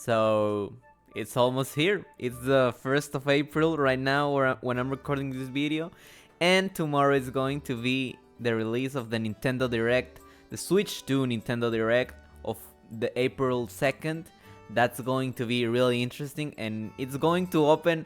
So it's almost here. It's the 1st of April right now when I'm recording this video. And tomorrow is going to be the release of the Nintendo Direct, the Switch 2 Nintendo Direct of the April 2nd. That's going to be really interesting, and it's going to open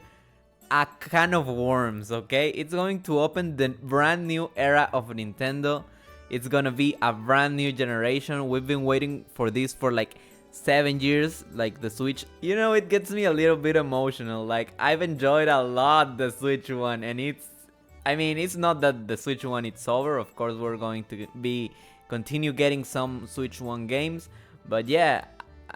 a can of worms, okay? It's going to open the brand new era of Nintendo. It's gonna be a brand new generation. We've been waiting for this for like 7 years, like the Switch. You know, it gets me a little bit emotional. Like, I've enjoyed a lot the Switch one, and it's not that the Switch one it's over. Of course, we're going to continue getting some Switch one games, but yeah,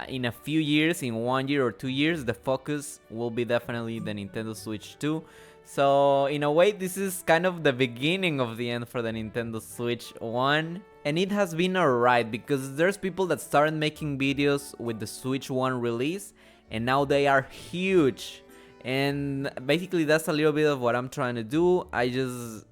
in a few years, in 1 year or 2 years, the focus will be definitely the Nintendo Switch 2. So in a way, this is kind of the beginning of the end for the Nintendo Switch 1. And it has been alright, because there's people that started making videos with the Switch 1 release, and now they are huge. And basically that's a little bit of what I'm trying to do. I just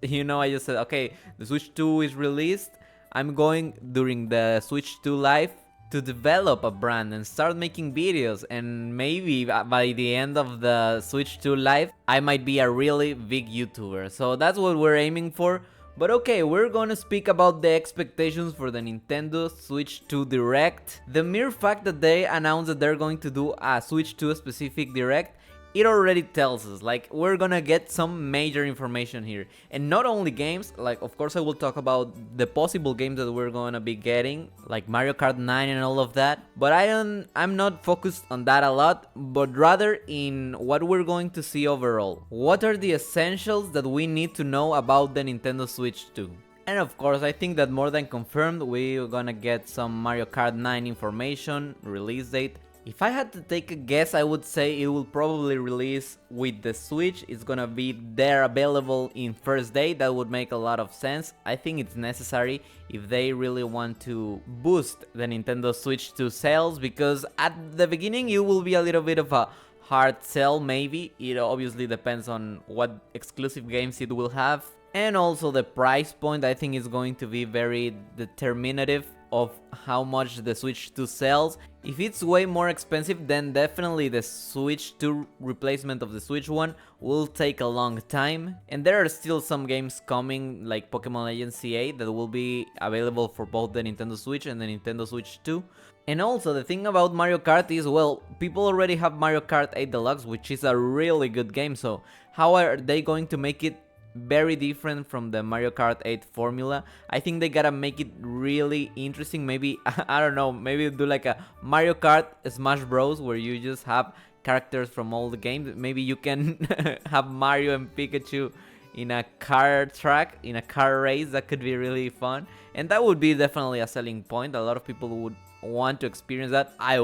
said, okay, the Switch 2 is released. I'm going during the Switch 2 Live to develop a brand and start making videos, and maybe by the end of the Switch 2 Live, I might be a really big YouTuber. So that's what we're aiming for. But okay, we're gonna speak about the expectations for the Nintendo Switch 2 Direct. The mere fact that they announced that they're going to do a Switch 2 specific Direct, it already tells us, like, we're gonna get some major information here. And not only games, like, of course I will talk about the possible games that we're gonna be getting, like Mario Kart 9 and all of that, but I'm not focused on that a lot, but rather in what we're going to see overall. What are the essentials that we need to know about the Nintendo Switch 2? And of course, I think that more than confirmed, we're gonna get some Mario Kart 9 information, release date. If I had to take a guess, I would say it will probably release with the Switch. It's gonna be there available in first day. That would make a lot of sense. I think it's necessary if they really want to boost the Nintendo Switch 2 sales, because at the beginning it will be a little bit of a hard sell maybe. It obviously depends on what exclusive games it will have. And also the price point, I think, is going to be very determinative of how much the Switch 2 sells. If it's way more expensive, then definitely the Switch 2 replacement of the Switch 1 will take a long time. And there are still some games coming, like Pokemon Legends CA, that will be available for both the Nintendo Switch and the Nintendo Switch 2. And also, the thing about Mario Kart is, well, people already have Mario Kart 8 Deluxe, which is a really good game, so how are they going to make it very different from the Mario Kart 8 formula? I think they gotta make it really interesting. Maybe, I don't know, maybe do like a Mario Kart Smash Bros, where you just have characters from all the games. Maybe you can have Mario and Pikachu in a car track, in a car race. That could be really fun, and that would be definitely a selling point. A lot of people would want to experience that. I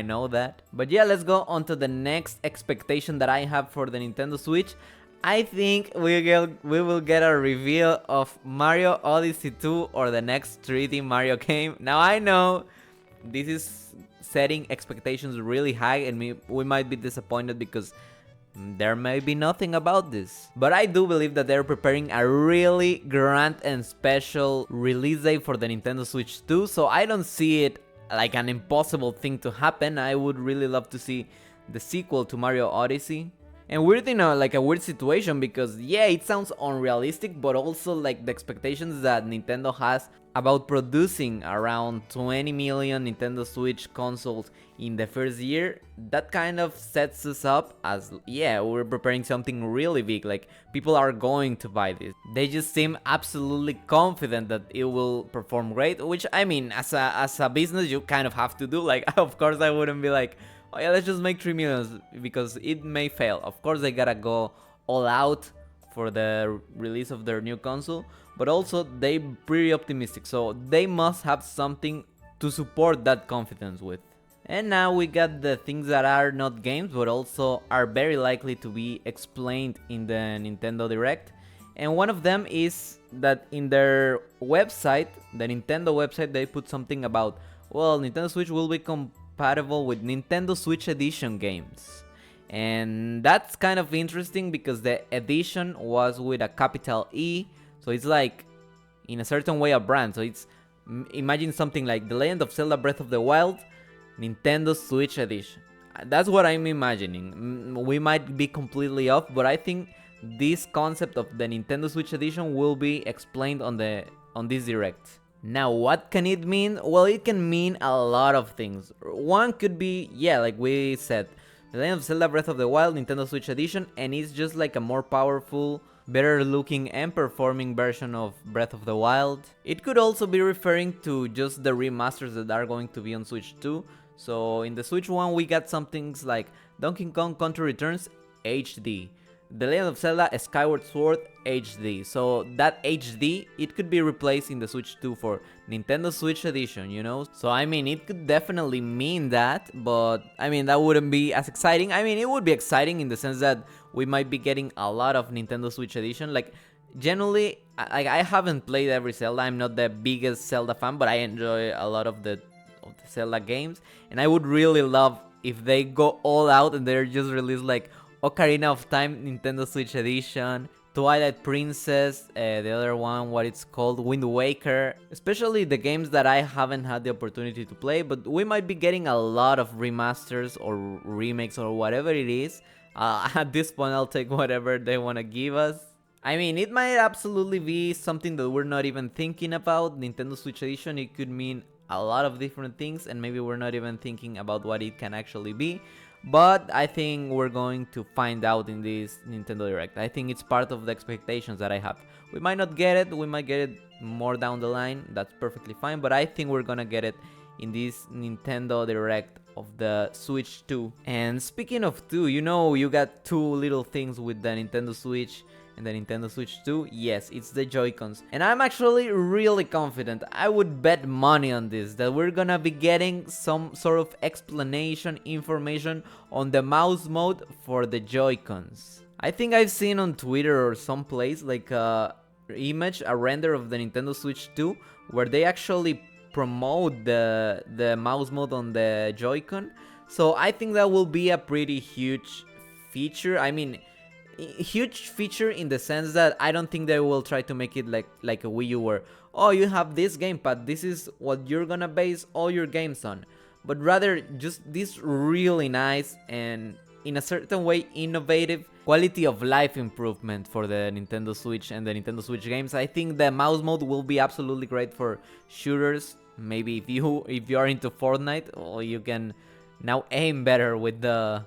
know that. But yeah, let's go on to the next expectation that I have for the Nintendo Switch. I think we will get a reveal of Mario Odyssey 2, or the next 3D Mario game. Now I know this is setting expectations really high, and we might be disappointed because there may be nothing about this. But I do believe that they're preparing a really grand and special release date for the Nintendo Switch 2, so I don't see it like an impossible thing to happen. I would really love to see the sequel to Mario Odyssey. And we're in a weird situation, because yeah, it sounds unrealistic, but also like the expectations that Nintendo has about producing around 20 million Nintendo Switch consoles in the first year, that kind of sets us up as, yeah, we're preparing something really big. Like, people are going to buy this. They just seem absolutely confident that it will perform great, which, I mean, as a business, you kind of have to do. Like, of course I wouldn't be like, oh yeah, let's just make 3 million, because it may fail. Of course they gotta go all out for the release of their new console, but also they pretty optimistic, so they must have something to support that confidence with. And now we got the things that are not games, but also are very likely to be explained in the Nintendo Direct. And one of them is that in their website, the Nintendo website, they put something about, well, Nintendo Switch will be compatible with Nintendo Switch Edition games. And that's kind of interesting, because the edition was with a capital E, so it's like, in a certain way, a brand. So it's, imagine something like The Legend of Zelda Breath of the Wild, Nintendo Switch Edition. That's what I'm imagining. We might be completely off, but I think this concept of the Nintendo Switch Edition will be explained on this direct. Now, what can it mean? Well, it can mean a lot of things. One could be, yeah, like we said, The Legend of Zelda Breath of the Wild Nintendo Switch Edition, and it's just like a more powerful, better looking and performing version of Breath of the Wild. It could also be referring to just the remasters that are going to be on Switch 2. So in the Switch 1 we got some things like Donkey Kong Country Returns HD, The Legend of Zelda Skyward Sword HD. So that HD, it could be replaced in the Switch 2 for Nintendo Switch Edition, you know? So I mean, it could definitely mean that, but I mean, that wouldn't be as exciting. I mean, it would be exciting in the sense that we might be getting a lot of Nintendo Switch Edition. Like, generally, I haven't played every Zelda. I'm not the biggest Zelda fan, but I enjoy a lot of the Zelda games, and I would really love if they go all out and they're just released like Ocarina of Time Nintendo Switch Edition, Twilight Princess, the other one, what it's called, Wind Waker, especially the games that I haven't had the opportunity to play, but we might be getting a lot of remasters or remakes or whatever it is. At this point, I'll take whatever they want to give us. I mean, it might absolutely be something that we're not even thinking about. Nintendo Switch Edition, it could mean a lot of different things, and maybe we're not even thinking about what it can actually be. But I think we're going to find out in this Nintendo Direct. I think it's part of the expectations that I have. We might not get it, we might get it more down the line, that's perfectly fine, but I think we're gonna get it in this Nintendo Direct of the Switch 2. And speaking of 2, you know, you got two little things with the Nintendo Switch and the Nintendo Switch 2, yes, it's the Joy-Cons. And I'm actually really confident, I would bet money on this, that we're gonna be getting some sort of explanation, information on the mouse mode for the Joy-Cons. I think I've seen on Twitter or someplace like a image, a render of the Nintendo Switch 2, where they actually promote the mouse mode on the Joy-Con. So I think that will be a pretty huge feature. I mean, huge feature in the sense that I don't think they will try to make it like a Wii U where, oh, you have this gamepad, this is what you're gonna base all your games on, but rather just this really nice and in a certain way innovative quality of life improvement for the Nintendo Switch and the Nintendo Switch games. I think the mouse mode will be absolutely great for shooters. Maybe if you are into Fortnite, or you can now aim better with the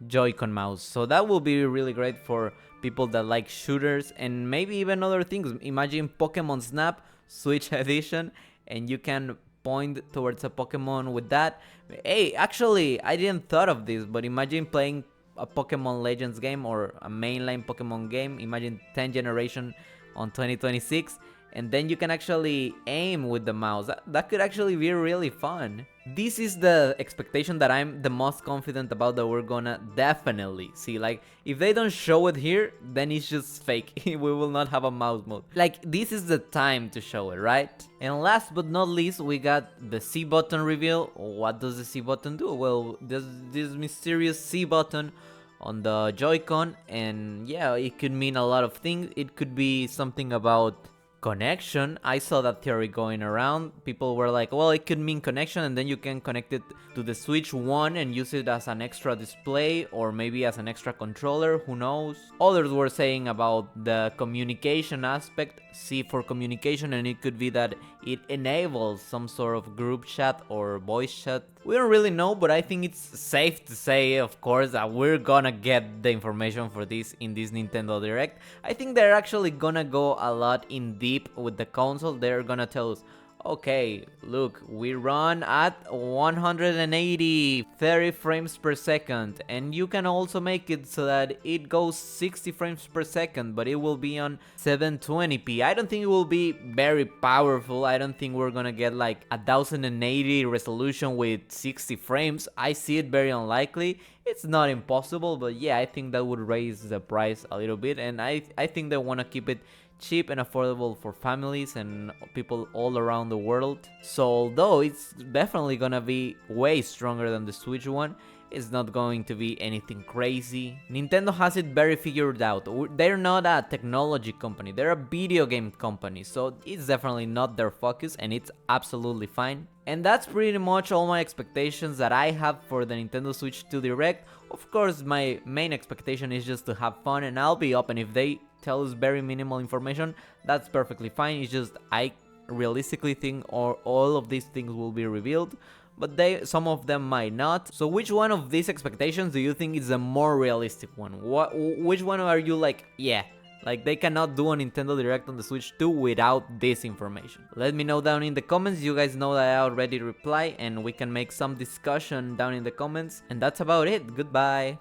Joy-Con mouse. So that will be really great for people that like shooters and maybe even other things. Imagine Pokemon Snap Switch Edition and you can point towards a Pokemon with that. Hey, actually, I didn't thought of this, but imagine playing a Pokemon Legends game or a mainline Pokemon game. Imagine 10th generation on 2026, and then you can actually aim with the mouse. That could actually be really fun. This is the expectation that I'm the most confident about that we're gonna definitely see. Like, if they don't show it here, then it's just fake. We will not have a mouse mode. Like, this is the time to show it, right? And last but not least, we got the C button reveal. What does the C button do? Well, there's this mysterious C button on the Joy-Con, and yeah, it could mean a lot of things. It could be something about connection. I saw that theory going around. People were like, well, it could mean connection, and then you can connect it to the Switch 1 and use it as an extra display or maybe as an extra controller, who knows. Others were saying about the communication aspect, C for communication, and it could be that it enables some sort of group chat or voice chat. We don't really know, but I think it's safe to say, of course, that we're gonna get the information for this in this Nintendo Direct. I think they're actually gonna go a lot in deep with the console. They're gonna tell us, okay, look, we run at 180, 30 frames per second, and you can also make it so that it goes 60 frames per second, but it will be on 720p. I don't think it will be very powerful. I don't think we're gonna get like 1080 resolution with 60 frames. I see it very unlikely. It's not impossible, but yeah, I think that would raise the price a little bit, and I think they want to keep it cheap and affordable for families and people all around the world. So although it's definitely gonna be way stronger than the Switch one, It's not going to be anything crazy. Nintendo has it very figured out. They're not a technology company, they're a video game company, so it's definitely not their focus and it's absolutely fine. And that's pretty much all my expectations that I have for the Nintendo Switch 2 Direct. Of course, my main expectation is just to have fun, and I'll be open if they tell us very minimal information. That's perfectly fine. It's just I realistically think all of these things will be revealed, but some of them might not. So which one of these expectations do you think is the more realistic one? Which one are you like, yeah, like they cannot do a Nintendo Direct on the Switch 2 without this information? Let me know down in the comments. You guys know that I already reply, and we can make some discussion down in the comments. And that's about it. Goodbye.